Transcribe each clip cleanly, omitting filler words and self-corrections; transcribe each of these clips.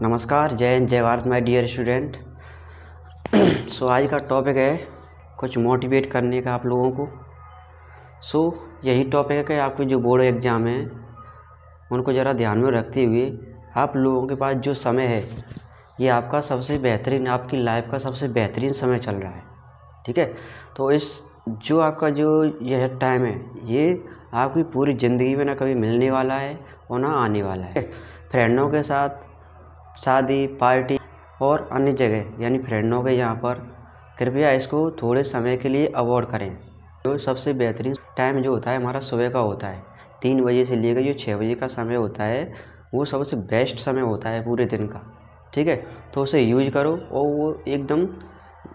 नमस्कार, जय हिंद, जय भारत माय डियर स्टूडेंट। सो आज का टॉपिक है कुछ मोटिवेट करने का आप लोगों को। यही टॉपिक है कि आपके जो बोर्ड एग्ज़ाम हैं उनको ज़रा ध्यान में रखते हुए आप लोगों के पास जो समय है ये आपका सबसे बेहतरीन, आपकी लाइफ का सबसे बेहतरीन समय चल रहा है। ठीक है, तो इस जो आपका जो यह टाइम है ये आपकी पूरी ज़िंदगी में ना कभी मिलने वाला है और ना आने वाला है। फ्रेंडों के साथ शादी, पार्टी और अन्य जगह यानी फ्रेंडों के यहाँ पर कृपया इसको थोड़े समय के लिए अवॉइड करें। जो सबसे बेहतरीन टाइम जो होता है हमारा सुबह का होता है, 3 बजे से लेकर जो 6 बजे का समय होता है वो सबसे बेस्ट समय होता है पूरे दिन का। ठीक है, तो उसे यूज करो और वो एकदम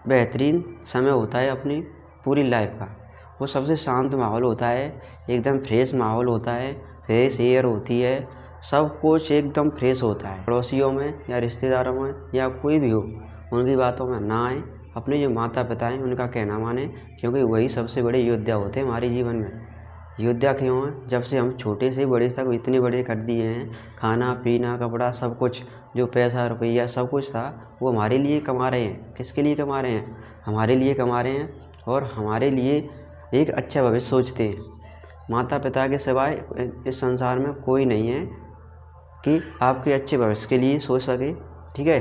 बेहतरीन समय होता है अपनी पूरी लाइफ का। वो सबसे शांत माहौल होता है, एकदम फ्रेश माहौल होता है, फ्रेश एयर होती है, सब कुछ एकदम फ्रेश होता है। पड़ोसियों में या रिश्तेदारों में या कोई भी हो उनकी बातों में ना आए, अपने जो माता पिता हैं उनका कहना माने, क्योंकि वही सबसे बड़े योद्धा होते हैं हमारे जीवन में। योद्धा क्यों हैं? जब से हम छोटे से बड़े तक इतने बड़े कर दिए हैं, खाना पीना कपड़ा सब कुछ, जो पैसा रुपया सब कुछ था वो हमारे लिए कमा रहे हैं। किसके लिए कमा रहे हैं? हमारे लिए कमा रहे हैं और हमारे लिए एक अच्छा भविष्य सोचते हैं। माता पिता के सिवाय इस संसार में कोई नहीं है कि आपके अच्छे भविष्य के लिए सोच सके। ठीक है,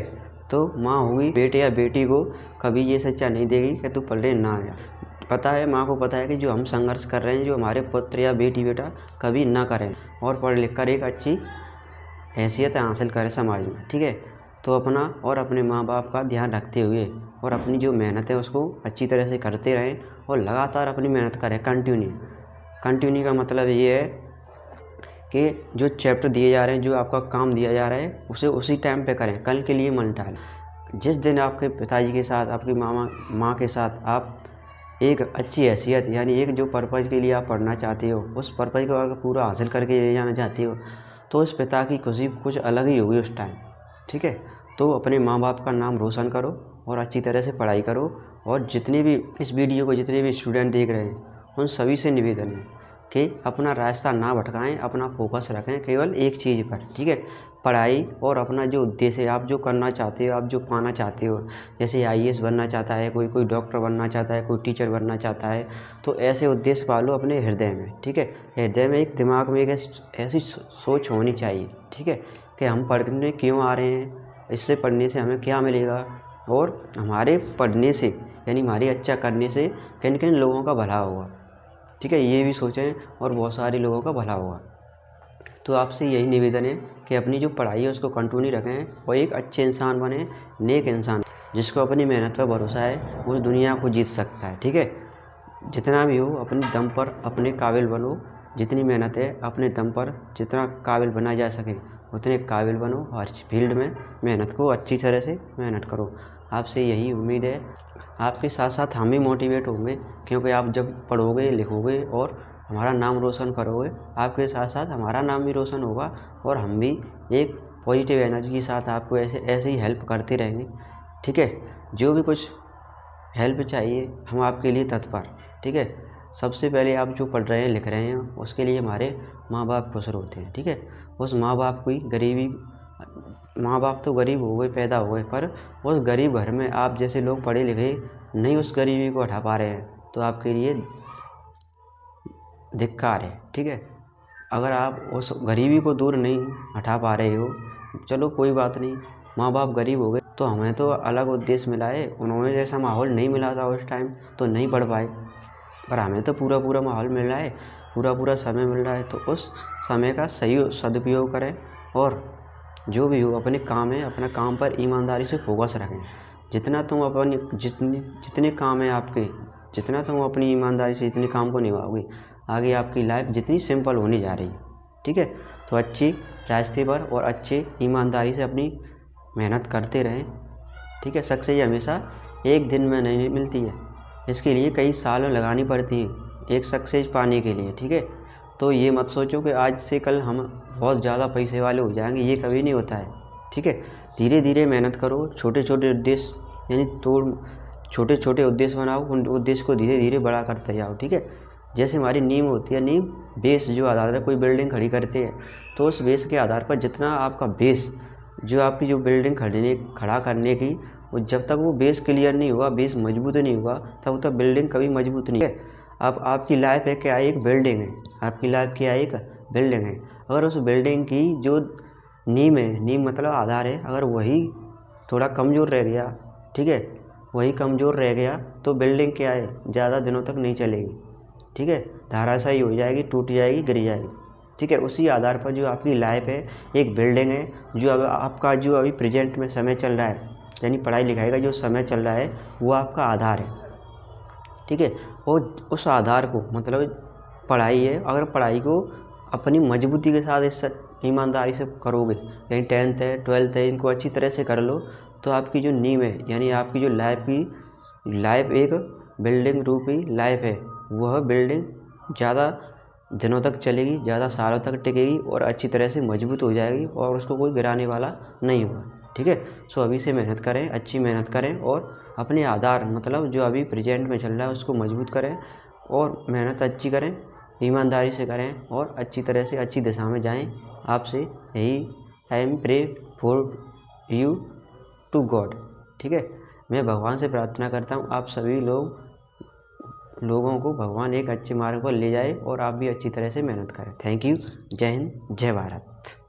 तो माँ हुई बेटे या बेटी को कभी ये शिक्षा नहीं देगी कि तू पढ़ने ना जा। पता है, माँ को पता है कि जो हम संघर्ष कर रहे हैं, जो हमारे पुत्र या बेटी बेटा कभी ना करें और पढ़ लिख कर एक अच्छी हैसियत हासिल करें समाज में। ठीक है, तो अपना और अपने माँ बाप का ध्यान रखते हुए और अपनी जो मेहनत है उसको अच्छी तरह से करते रहें और लगातार अपनी मेहनत करें। कंटिन्यू का मतलब ये है कि जो चैप्टर दिए जा रहे हैं, जो आपका काम दिया जा रहा है उसे उसी टाइम पे करें, कल के लिए मत टालें। जिस दिन आपके पिताजी के साथ, आपकी माँ के साथ आप एक अच्छी हैसियत यानी एक जो पर्पज़ के लिए आप पढ़ना चाहते हो उस पर्पज़ को अगर पूरा हासिल करके ले जाना चाहते हो तो उस पिता की खुशी कुछ अलग ही होगी उस टाइम। ठीक है, तो अपने माँ बाप का नाम रोशन करो और अच्छी तरह से पढ़ाई करो। और जितने भी इस वीडियो को जितने भी स्टूडेंट देख रहे हैं उन सभी से निवेदन है कि अपना रास्ता ना भटकाएं, अपना फोकस रखें केवल एक चीज़ पर। ठीक है, पढ़ाई और अपना जो उद्देश्य है, आप जो करना चाहते हो, आप जो पाना चाहते हो, जैसे आईएएस बनना चाहता है कोई डॉक्टर बनना चाहता है, कोई टीचर बनना चाहता है, तो ऐसे उद्देश्य पालो अपने हृदय में। ठीक है, हृदय में एक दिमाग में एक ऐसी सोच होनी चाहिए। ठीक है, कि हम पढ़ने क्यों आ रहे हैं, इससे पढ़ने से हमें क्या मिलेगा और हमारे पढ़ने से यानी हमारे अच्छा करने से किन किन लोगों का भला होगा। ठीक है, ये भी सोचें और बहुत सारे लोगों का भला होगा। तो आपसे यही निवेदन है कि अपनी जो पढ़ाई है उसको कंटिन्यू रखें और एक अच्छे इंसान बने, नेक इंसान जिसको अपनी मेहनत पर भरोसा है वो दुनिया को जीत सकता है। ठीक है, जितना भी हो अपने दम पर अपने काबिल बनो, जितनी मेहनत है अपने दम पर जितना काबिल बना जा सके उतने काबिल बनो। हर फील्ड में मेहनत को अच्छी तरह से मेहनत करो। आपसे यही उम्मीद है। आपके साथ साथ हम भी मोटिवेट होंगे, क्योंकि आप जब पढ़ोगे लिखोगे और हमारा नाम रोशन करोगे, आपके साथ साथ हमारा नाम भी रोशन होगा और हम भी एक पॉजिटिव एनर्जी के साथ आपको ऐसे ही हेल्प करते रहेंगे। ठीक है, जो भी कुछ हेल्प चाहिए हम आपके लिए तत्पर। ठीक है, सबसे पहले आप जो पढ़ रहे हैं लिख रहे हैं उसके लिए हमारे माँ बाप खुश होते हैं। ठीक है, उस माँ बाप की गरीबी, माँ बाप तो गरीब हो गए, पैदा हो गए, पर उस गरीब घर में आप जैसे लोग पढ़े लिखे नहीं उस गरीबी को हटा पा रहे हैं तो आपके लिए धिक्कार है। ठीक है, अगर आप उस गरीबी को दूर नहीं हटा पा रहे हो, चलो कोई बात नहीं, माँ बाप गरीब हो गए तो हमें तो अलग उद्देश्य मिला है, उन्होंने जैसा माहौल नहीं मिला था उस टाइम तो नहीं पढ़ पाए, पर हमें तो पूरा माहौल मिल रहा है, पूरा समय मिल रहा है। तो उस समय का सही सदुपयोग करें और जो भी हो अपने काम है अपना काम पर ईमानदारी से फोकस रखें। जितना तुम अपनी जितने काम है आपके, जितना तुम अपनी ईमानदारी से इतने काम को निभाओगे आगे आपकी लाइफ जितनी सिंपल होने जा रही है। ठीक है, तो अच्छी रास्ते पर और अच्छे ईमानदारी से अपनी मेहनत करते रहें। ठीक है, सक्सेस हमेशा एक दिन में नहीं मिलती है, इसके लिए कई सालों लगानी पड़ती है एक सक्सेस पाने के लिए। ठीक है, तो ये मत सोचो कि आज से कल हम बहुत ज़्यादा पैसे वाले हो जाएंगे, ये कभी नहीं होता है। ठीक है, धीरे धीरे मेहनत करो, छोटे छोटे उद्देश्य यानी छोटे छोटे उद्देश्य बनाओ, उन उद्देश्य को धीरे धीरे बड़ा करते जाओ। ठीक है, जैसे हमारी नींव होती है, नींव बेस जो आधार है, कोई बिल्डिंग खड़ी करते हैं तो उस बेस के आधार पर जितना आपका बेस जो आपकी जो बिल्डिंग खड़ा करने की, वो जब तक वो बेस क्लियर नहीं हुआ, बेस मजबूत नहीं हुआ, तब तक बिल्डिंग कभी मजबूत नहीं है। अब आपकी लाइफ है क्या, एक बिल्डिंग है। आपकी लाइफ क्या, एक बिल्डिंग है। अगर उस बिल्डिंग की जो नींव है, नींव मतलब आधार है, अगर वही थोड़ा कमज़ोर रह गया, ठीक है, वही कमज़ोर रह गया तो बिल्डिंग क्या है, ज़्यादा दिनों तक नहीं चलेगी, ठीक है, धराशायी हो जाएगी, टूट जाएगी, गिर जाएगी, ठीक है। उसी आधार पर जो आपकी लाइफ है एक बिल्डिंग है। जो अब आपका जो अभी प्रेजेंट में समय चल रहा है, यानी पढ़ाई लिखाई का जो समय चल रहा है, वो आपका आधार है, ठीक है। और उस आधार को मतलब पढ़ाई है, अगर पढ़ाई को अपनी मजबूती के साथ इस ईमानदारी से करोगे, यानी 10th है 12th है, इनको अच्छी तरह से कर लो, तो आपकी जो नींव है, यानी आपकी जो लाइफ एक बिल्डिंग रूपी लाइफ है, वह बिल्डिंग ज़्यादा दिनों तक चलेगी, ज़्यादा सालों तक टिकेगी और अच्छी तरह से मजबूत हो जाएगी और उसको कोई गिराने वाला नहीं होगा, ठीक है। सो अभी से मेहनत करें, अच्छी मेहनत करें और अपने आधार मतलब जो अभी प्रेजेंट में चल रहा है उसको मजबूत करें और मेहनत अच्छी करें, ईमानदारी से करें और अच्छी तरह से अच्छी दिशा में जाएं। आपसे यही I am pray for you to God, ठीक है। मैं भगवान से प्रार्थना करता हूँ आप सभी लोगों को भगवान एक अच्छे मार्ग पर ले जाए और आप भी अच्छी तरह से मेहनत करें। Thank you. जय हिंद, जय भारत।